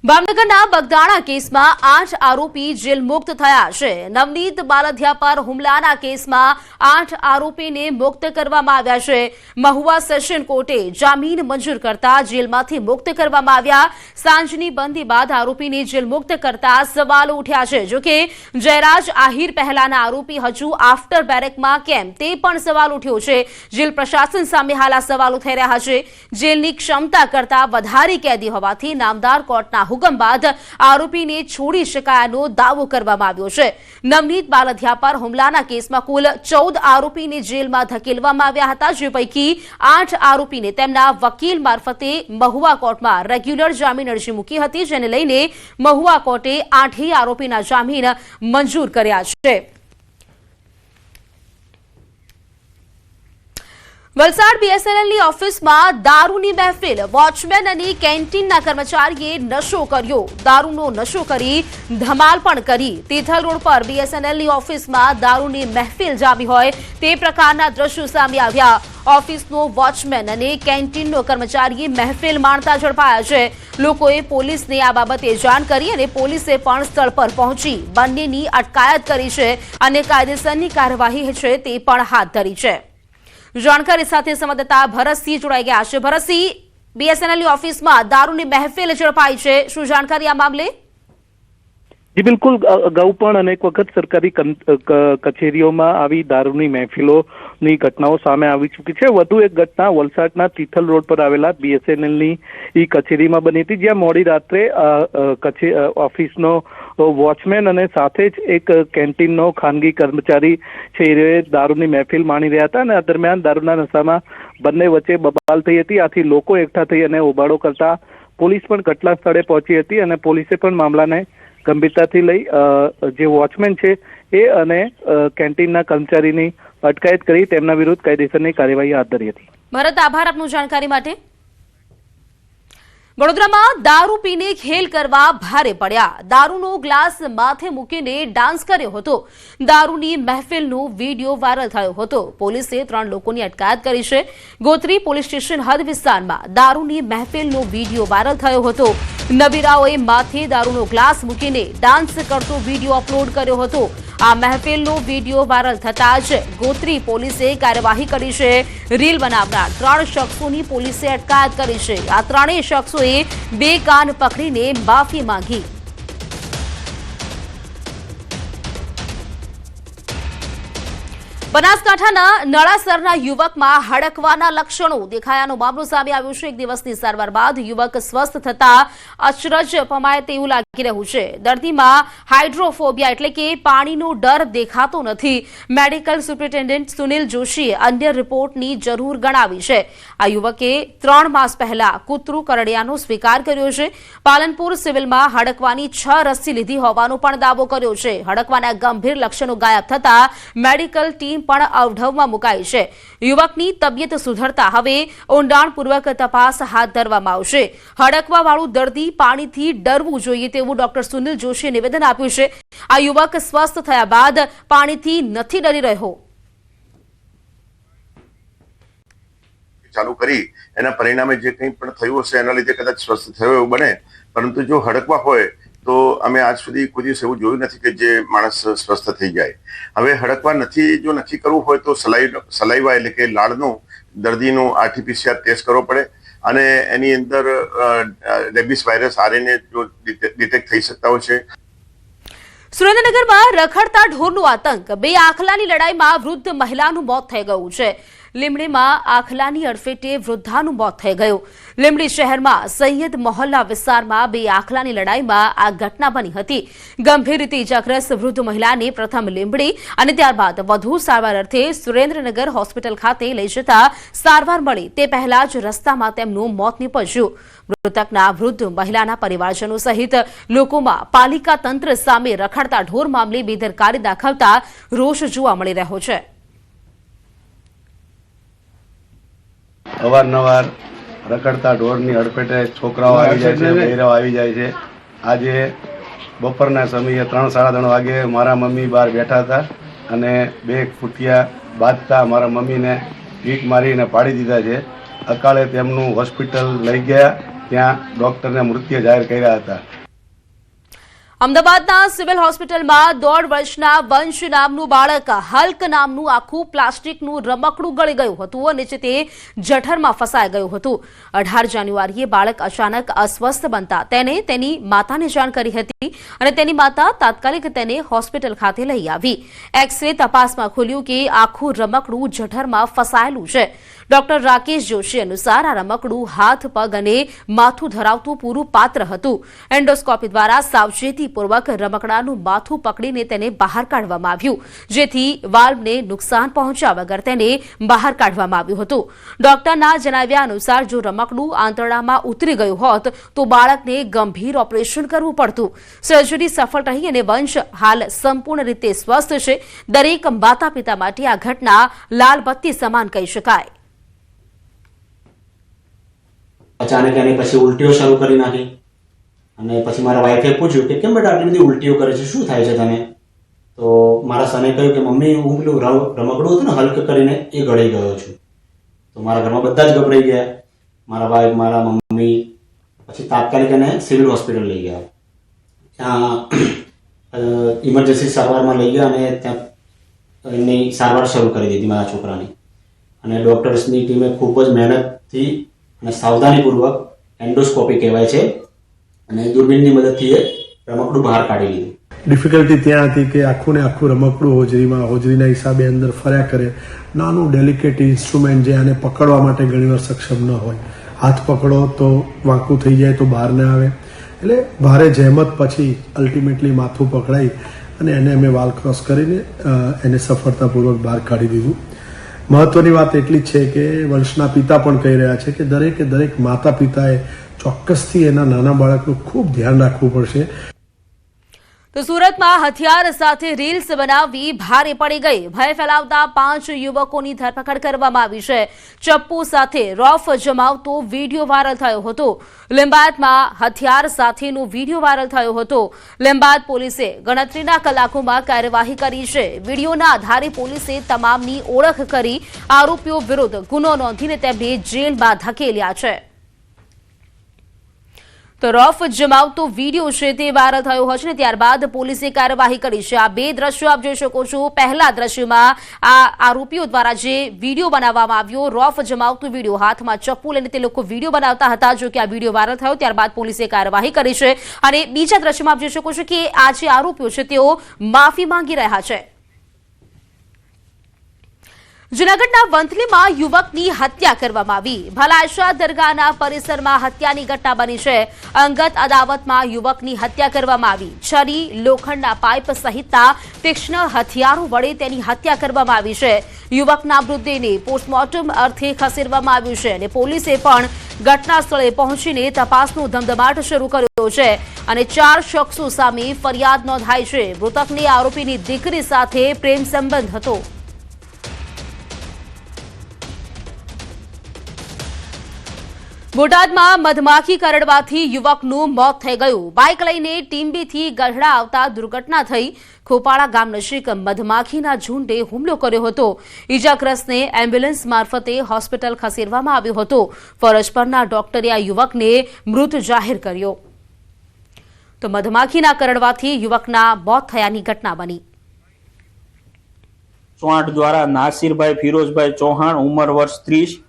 ભાવનગરના બગદાણા કેસમાં 8 આરોપી જેલ મુક્ત થયા છે। નવનીત બાલધિયા પર હુમલાના કેસમાં 8 આરોપીને મુક્ત કરવામાં આવ્યા છે। મહુવા સેશન કોર્ટે જામીન મંજૂર કરતા જેલમાંથી મુક્ત કરવામાં આવ્યા। સાંજની બંદી બાદ આરોપીને જેલ મુક્ત કરતા સવાલો ઉઠ્યા છે। જોકે જયરાજ આહિર પહેલાના આરોપી હજુ આફ્ટર બેરેકમાં કેમ તે પણ સવાલ ઉઠ્યો છે। જેલ પ્રશાસન સામે હાલ આ સવાલો થઈ રહ્યા છે। જેલની ક્ષમતા કરતા વધારે કેદી હોવાથી નામદાર કોર્ટના હુકમ બાદ આરોપીને છોડી શકાયાનો દાવો કરવામાં આવ્યો છે। નવનીત બાલધિયા પર હુમલાના કેસમાં કુલ 14 આરોપીને જેલમાં ધકેલવામાં આવ્યા હતા, જે પૈકી 8 આરોપીને તેમના વકીલ મારફતે મહુવા કોર્ટમાં રેગ્યુલર જામીન અરજી મૂકી હતી, જેને લઈને મહુવા કોર્ટે 8 આરોપીના જામીન મંજૂર કર્યા છે। વલસાડ બીએસએનએલની ઓફિસમાં દારૂની મહેફિલ। વોચમેન અને કેન્ટીનના કર્મચારીએ નશો કર્યો। દારૂનો નશો કરી ધમાલ પણ કરી। તિથલ રોડ પર બીએસએનએલની ઓફિસમાં દારૂની મહેફિલ જામી હોય તે પ્રકારના દ્રશ્યો સામે આવ્યા। ઓફિસનો વોચમેન અને કેન્ટીનનો કર્મચારીએ મહેફિલ માણતા ઝડપાયા છે। લોકોએ પોલીસને આ બાબતે જાણ કરી અને પોલીસે પણ સ્થળ પર પહોંચી બંનેની અટકાયત કરી છે અને કાયદેસરની કાર્યવાહી છે તે પણ હાથ ધરી છે। जानकारी સાથે સંવાદદાતા ભરતસિંહ જોડાઈ ગયા છે। ભરતસિંહ, બીએસએનએલની ઓફિસમાં દારૂની મહેફિલ ઝડપાઈ છે, શું જાણકારી આ મામલે? જી બિલકુલ, અગાઉ પણ અનેક વખત સરકારી કચેરીઓમાં આવી દારૂની મહેફિલોની ઘટનાઓ સામે આવી ચૂકી છે। વધુ એક ઘટના વલસાડના તિથલ રોડ પર આવેલા બીએસએનએલની કચેરીમાં બની હતી, જ્યાં મોડી રાત્રે ઓફિસનો વોચમેન અને સાથે જ એક કેન્ટીનનો ખાનગી કર્મચારી છે એ દારૂની મહેફિલ માણી રહ્યા હતા અને આ દરમિયાન દારૂના નશામાં બંને વચ્ચે બબાલ થઈ હતી। આથી લોકો એકઠા થઈ અને હોબાળો કરતા પોલીસ પણ ઘટના સ્થળે પહોંચી હતી અને પોલીસે પણ મામલાને ગંભીરતાથી લઈ જે વોચમેન છે એ અને કેન્ટીનના કર્મચારીની અટકાયત કરી તેમના વિરુદ્ધ કાયદેસરની કાર્યવાહી હાથ ધરી હતી। ભરત, આભાર આપનું જાણકારી માટે। વડોદરામાં દારૂ પીને ખેલ કરવા ભારે પડ્યા। દારૂનો ગ્લાસ માથે મૂકીને ડાન્સ કર્યો હતો। દારૂની મહેફિલનો વિડીયો વાયરલ થયો હતો। પોલીસે 3 લોકોની અટકાયત કરી છે। ગોત્રી પોલીસ સ્ટેશન હદ વિસ્તારમાં દારૂની મહેફિલનો વિડીયો વાયરલ થયો હતો। નબીરાઓએ માથે દારૂનો ગ્લાસ મૂકીને ડાન્સ કરતો વિડીયો અપલોડ કર્યો હતો। આ મહેફિલનો વિડીયો વાયરલ થતાં જ ગોત્રી પોલીસે કાર્યવાહી કરી છે। રીલ બનાવનાર 3 શખ્સોની પોલીસે અટકાયત કરી છે। આ 3 શખ્સોએ 2 કાન પકડીને માફી માંગી। બનાસકાંઠાના નળાસરના યુવકમાં હડકવાના લક્ષણો દેખાયાનો મામલો સામે આવ્યો છે। 1 દિવસની સારવાર બાદ યુવક સ્વસ્થ થતા અચરજ પમાય તેવું લાગી રહ્યું છે। દર્દીમાં હાઇડ્રોફોબિયા એટલે કે પાણીનો ડર દેખાતો નથી। મેડિકલ સુપ્રિન્ટેન્ડન્ટ સુનિલ જોશીએ અન્ય રિપોર્ટની જરૂર ગણાવી છે। આ યુવકે 3 માસ પહેલા કૂતરું કરડ્યાનો સ્વીકાર કર્યો છે। પાલનપુર સિવિલમાં હડકવાની 6 રસી લીધી હોવાનો પણ દાવો કર્યો છે। હડકવાના ગંભીર લક્ષણો ગાયબ થતા મેડિકલ ટીમ પણ અવઢવમાં મુકાઈ છે। યુવકની તબિયત સુધરતા હવે ઊંડાણપૂર્વક તપાસ હાથ ધરવામાં આવશે। હડકવાવાળું દર્દી પાણીથી ડરવું જોઈએ તેવું ડોક્ટર સુનિલ જોશીએ નિવેદન આપ્યું છે। આ યુવક સ્વસ્થ થયા બાદ પાણીથી નથી ડરી રહ્યો। ચાલુ કરી એના પરિણામે જે કંઈ પણ થયું હશે એના લીધે કદાચ સ્વસ્થ થયો એવું બને, પરંતુ જો હડકવા હોય તો અમે આજ સુધી કોઈ દિવસ એવું જોયું નથી કે જે માણસ સ્વસ્થ થઈ જાય। હવે હડકવા જો નથી કરવું હોય તો સલાઈવા એટલે કે લાળનું દર્દીનું આરટીપીસીઆર ટેસ્ટ કરવો પડે અને એની અંદર રેબિસ વાયરસ આરએનએ જો ડિટેક્ટ થઈ શકતા હોય છે। સુરેન્દ્રનગરમાં રખડતા ઢોરનો આતંક। 2 આખલાની લડાઈમાં વૃદ્ધ મહિલાનું મોત થઈ ગયું છે। લીંબડીમાં આખલાની અડફેટે વૃદ્ધાનું મોત થઈ ગયું। લીંબડી શહેરમાં સૈયદ મોહલ્લા વિસ્તારમાં 2 આખલાની લડાઈમાં આ ઘટના બની હતી। ગંભીર રીતે ઇજાગ્રસ્ત વૃદ્ધ મહિલાને પ્રથમ લીંબડી અને ત્યારબાદ વધુ સારવાર અર્થે સુરેન્દ્રનગર હોસ્પિટલ ખાતે લઈ જતા સારવાર મળી તે પહેલા જ રસ્તામાં તેમનું મોત નીપજ્યું। મૃતકના વૃદ્ધ મહિલાના પરિવારજનો સહિત લોકોમાં પાલિકા તંત્ર સામે રખડતા ઢોર મામલે બેદરકારી દાખવતા રોષ જોવા મળી રહ્યો છે। અવારનવાર રખડતા ઢોરની અડફેટે છોકરાઓ આવી જાય છે, બૈરાઓ આવી જાય છે। આજે બપોરના સમયે 3-3:30 વાગે મારા મમ્મી બહાર બેઠા હતા અને 2 ફૂટિયા બાંધતા મારા મમ્મીને ઈંટ મારીને પાડી દીધા છે। અકાળે તેમનું હોસ્પિટલ લઈ ગયા ત્યાં ડૉક્ટરને મૃત્યુ જાહેર કર્યા હતા. અમદાવાદના સિવિલ હોસ્પિટલમાં 1.5 વર્ષના વંશ નામનું બાળક હલ્ક નામનું આખું પ્લાસ્ટિકનું રમકડું ગળી ગયું હતું અને તે જઠરમાં ફસાઈ ગયું હતું. 18 જાન્યુઆરીએ બાળક અચાનક અસ્વસ્થ બનતા તેને તેની માતાને જાણ કરી હતી અને તેની માતા તાત્કાલિક તેને હોસ્પિટલ ખાતે લઈ આવી. એક્સ-રે તપાસમાં ખુલ્યું કે આખું રમકડું જઠરમાં ફસાયેલું છે. ડોક્ટર રાકેશ જોશી અનુસાર આ રમકડું હાથ, પગ અને માથું ધરાવતું પૂરું પાત્ર હતું. એન્ડોસ્કોપી દ્વારા સાવચેતીપૂર્વક રમકડાનું માથું પકડીને તેને બહાર કાઢવામાં આવ્યું, જેથી વાલ્વને નુકસાન પહોંચ્યા વગર તેને બહાર કાઢવામાં આવ્યું હતું. ડોક્ટરના જણાવ્યા અનુસાર જો રમકડું આંતરડામાં ઉતરી ગયું હોત તો બાળકને ગંભીર ઓપરેશન કરવું પડતું. સર્જરી સફળ રહી અને વંશ હાલ સંપૂર્ણ રીતે સ્વસ્થ છે. દરેક માતા પિતા માટે આ ઘટના લાલબત્તી સમાન કહી શકાય. અચાનક એની પછી ઉલટીઓ શરૂ કરી નાખી અને પછી મારા વાઈફે પૂછ્યું કે કેમ બેટા આટલી બધી ઉલટીઓ કરે છે, શું થાય છે તને? તો મારા સને કહ્યું કે મમ્મી હું પેલું રમકડું હતું ને હલ્ક કરીને એ ગળી ગયો છું. તો મારા ઘરમાં બધા જ ગભરાઈ ગયા, મારા વાઈફ, મારા મમ્મી. પછી તાત્કાલિક એને સિવિલ હોસ્પિટલ લઈ ગયા. ત્યાં ઇમરજન્સી સારવારમાં લઈ ગયા અને ત્યાં એમની સારવાર શરૂ કરી દીધી મારા છોકરાની. અને ડૉક્ટર્સની ટીમે ખૂબ જ મહેનતથી અને સાવધાનીપૂર્વક એન્ડોસ્કોપી કહેવાય છે અને દૂરબીનની મદદથી એ રમકડું બહાર કાઢી લીધું. ડિફિકલ્ટી ત્યાં હતી કે આખું ને આખું રમકડું હોજરીના હિસાબે અંદર ફર્યા કરે. નાનું ડેલિકેટ ઇન્સ્ટ્રુમેન્ટ જે આને પકડવા માટે ઘણીવાર સક્ષમ ન હોય. હાથ પકડો તો વાંકું થઈ જાય તો બહાર ના આવે. એટલે ભારે જહેમત પછી અલ્ટિમેટલી માથું પકડાઈ અને એને અમે વાલ ક્રોસ કરીને એને સફળતાપૂર્વક બહાર કાઢી દીધું. મહત્વની વાત એટલી જ છે કે વંશના પિતા પણ કહી રહ્યા છે કે દરેક માતા પિતાએ ચોક્કસથી એના નાના બાળકનું ખૂબ ધ્યાન રાખવું પડશે. તો સુરતમાં હથિયાર સાથે રીલ્સ બનાવી ભારે પડી ગઈ. ભય ફેલાવતા 5 યુવકોની ધરપકડ કરવામાં આવી છે. ચપ્પુ સાથે રોફ જમાવતો વિડીયો વાયરલ થયો હતો. લિંબાયતમાં હથિયાર સાથેનો વિડીયો વાયરલ થયો હતો. લિંબાયત પોલીસે ગણતરીના કલાકોમાં કાર્યવાહી કરી છે. વિડીયોના આધારે પોલીસે તમામની ઓળખ કરી આરોપીઓ વિરુદ્ધ ગુનો નોંધીને તેમને જેલમાં ધકેલ્યા છે. તો રોફ જમાવતો વિડીયો છે તે વાયરલ થયો હોય છે ને ત્યારબાદ પોલીસે કાર્યવાહી કરી છે. આ 2 દ્રશ્યો આપ જોઈ શકો છો. પહેલા દ્રશ્યમાં આ આરોપીઓ દ્વારા જે વિડીયો બનાવવામાં આવ્યો, રોફ જમાવતો વિડીયો, હાથમાં ચપ્પુ લઈને તે લોકો વિડીયો બનાવતા હતા. જો કે આ વિડીયો વાયરલ થયો ત્યારબાદ પોલીસે કાર્યવાહી કરી છે. અને બીજા દ્રશ્યમાં આપ જોઈ શકો છો કે આ જે આરોપીઓ છે તેઓ માફી માંગી રહ્યા છે. જૂનાગઢના વંથલીમાં યુવકની હત્યા કરવામાં આવી. ભલાશા દરગાહના પરિસરમાં હત્યાની ઘટના બની છે. અંગત અદાવતમાં યુવકની હત્યા કરવામાં આવી. છરી, લોખંડના પાઇપ સહિતના તીક્ષ્ણ હથિયારો વડે તેની હત્યા કરવામાં આવી છે. યુવકના મૃતદેહને પોસ્ટમોર્ટમ અર્થે ખસેડવામાં આવ્યું છે અને પોલીસે પણ ઘટના સ્થળે પહોંચીને તપાસનો ધમધમાટ શરૂ કર્યો છે અને 4 શખ્સો સામે ફરિયાદ નોંધાઈ છે. મૃતકની આરોપીની દીકરી સાથે પ્રેમ સંબંધ હતો. બોટાદમાં મધમાખી કરડવાથી યુવકનું મોત થઈ ગયું. બાઇક લઈને ટીંબીથી ગઢડા આવતા દુર્ઘટના થઈ. ખોપાળા ગામ નજીક મધમાખીના ઝુંડે હુમલો કર્યો હતો. ઈજાગ્રસ્તને એમ્બ્યુલન્સ મારફતે હોસ્પિટલ ખસેડવામાં આવ્યો હતો. ફરજ પરના ડોક્ટરે આ યુવકને મૃત જાહેર કર્યો. તો મધમાખીના કરડવાથી યુવકના મોત થયાની ઘટના બની. 108 દ્વારા નાસિરભાઈ ફિરોઝભાઈ ચૌહાણ, ઉંમર વર્ષ 30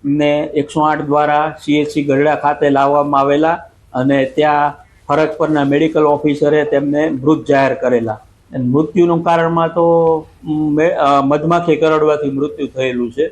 ને 108 દ્વારા CHC ગઢડા ખાતે લાવવામાં આવેલા અને ત્યાં ફરજ પરના મેડિકલ ઓફિસરે તેમને મૃત જાહેર કરેલા. મૃત્યુનું કારણમાં તો મધમાખી કરડવાથી મૃત્યુ થયેલું છે.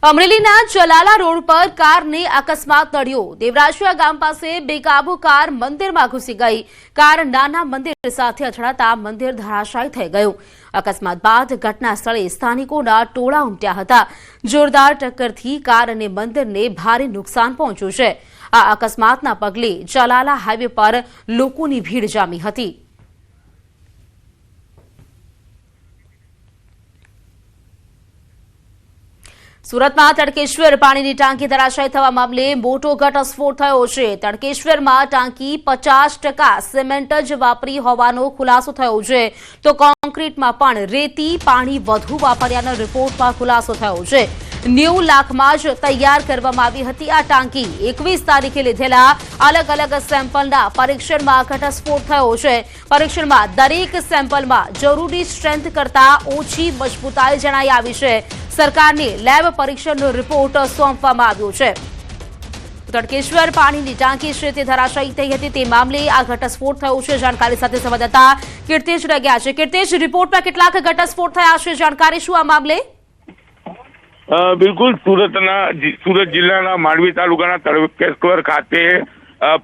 અમરેલીના ચલાલા રોડ પર કારને અકસ્માત નડ્યો. દેવરાશિયા ગામ પાસે બેકાબુ કાર મંદિરમાં ઘૂસી ગઈ. કાર નાના મંદિર સાથે અથડાતા મંદિર ધરાશાયી થઈ ગયું. અકસ્માત બાદ ઘટના સ્થળે સ્થાનિકોના ટોળા ઉમટ્યા હતા. જોરદાર ટક્કરથી કાર અને મંદિરને ભારે નુકસાન પહોંચ્યું છે. આ અકસ્માતના પગલે ચલાલા હાઈવે પર લોકોની ભીડ જામી હતી. સુરતમાં તડકેશ્વર પાણીની ટાંકી ધરાશાયી થવા મામલે મોટો ઘટસ્ફોટ થયો છે. તડકેશ્વરમાં ટાંકી 50% સિમેન્ટ જ વાપરી હોવાનો ખુલાસો થયો છે. તો કોન્ક્રીટમાં પણ રેતી પાણી વધુ વાપર્યાનો રિપોર્ટમાં ખુલાસો થયો છે. 90 લાખમાં જ તૈયાર કરવામાં આવી હતી આ ટાંકી 21 તારીખે લીધેલા અલગ અલગ સેમ્પલના પરીક્ષણમાં ઘટસ્ફોટ થયો છે. પરીક્ષણમાં દરેક સેમ્પલમાં જરૂરી સ્ટ્રેન્થ કરતા ઓછી મજબૂતાઈ જણાઈ આવી છે. સરકારને લેબ પરીક્ષણનો રિપોર્ટ સોંપવામાં આવ્યો છે. તડકેશ્વર પાણીની ટાંકી છે તે ધરાશાયી થઈ હતી. તે મામલે આ ઘટસ્ફોટ થયો છે. જાણકારી સાથે સંવાદદાતા કીર્તેશ રહ્યા છે. કીર્તેશ, રિપોર્ટમાં કેટલાક ઘટસ્ફોટ થયા છે, જાણકારી શું આ મામલે? બિલકુલ, સુરત જિલ્લાના માંડવી તાલુકાના તડકેશ્વર ખાતે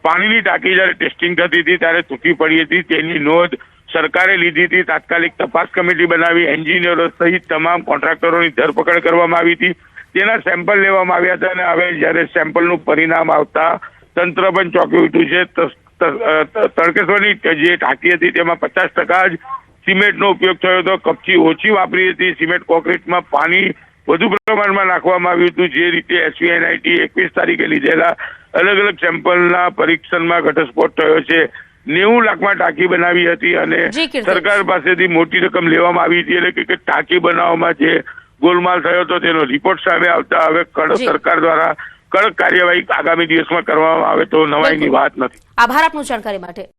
પાણીની ટાંકી જ્યારે ટેસ્ટિંગ થતી હતી ત્યારે તૂટી પડી હતી. તેની નોંધ સરકારે લીધી હતી. તાત્કાલિક તપાસ કમિટી બનાવી એન્જિનિયરો સહિત તમામ કોન્ટ્રાક્ટરોની ધરપકડ કરવામાં આવી હતી. તેના સેમ્પલ લેવામાં આવ્યા હતા અને હવે જ્યારે સેમ્પલનું પરિણામ આવતા તંત્ર પણ ચોંકી ઉઠ્યું છે. તડકેશ્વરની જે ટાંકી હતી તેમાં 50% જ સિમેન્ટનો ઉપયોગ થયો હતો. કપચી ઓછી વાપરી હતી. સિમેન્ટ કોન્ક્રીટમાં પાણી વધુ પ્રમાણમાં નાખવામાં આવ્યું હતું. જે રીતે SVNIT 21 તારીખે લીધેલા અલગ અલગ સેમ્પલના પરીક્ષણમાં ઘટસ્ફોટ થયો છે. 90 લાખમાં ટાંકી બનાવી હતી અને સરકાર પાસેથી મોટી રકમ લેવામાં આવી હતી. એટલે કે ટાંકી બનાવવામાં જે ગોલમાલ થયો હતો તેનો રિપોર્ટ સામે આવતા હવે સરકાર દ્વારા કડક કાર્યવાહી આગામી દિવસમાં કરવામાં આવે તો નવાઈની વાત નથી. આભાર આપનું જાણકારી માટે.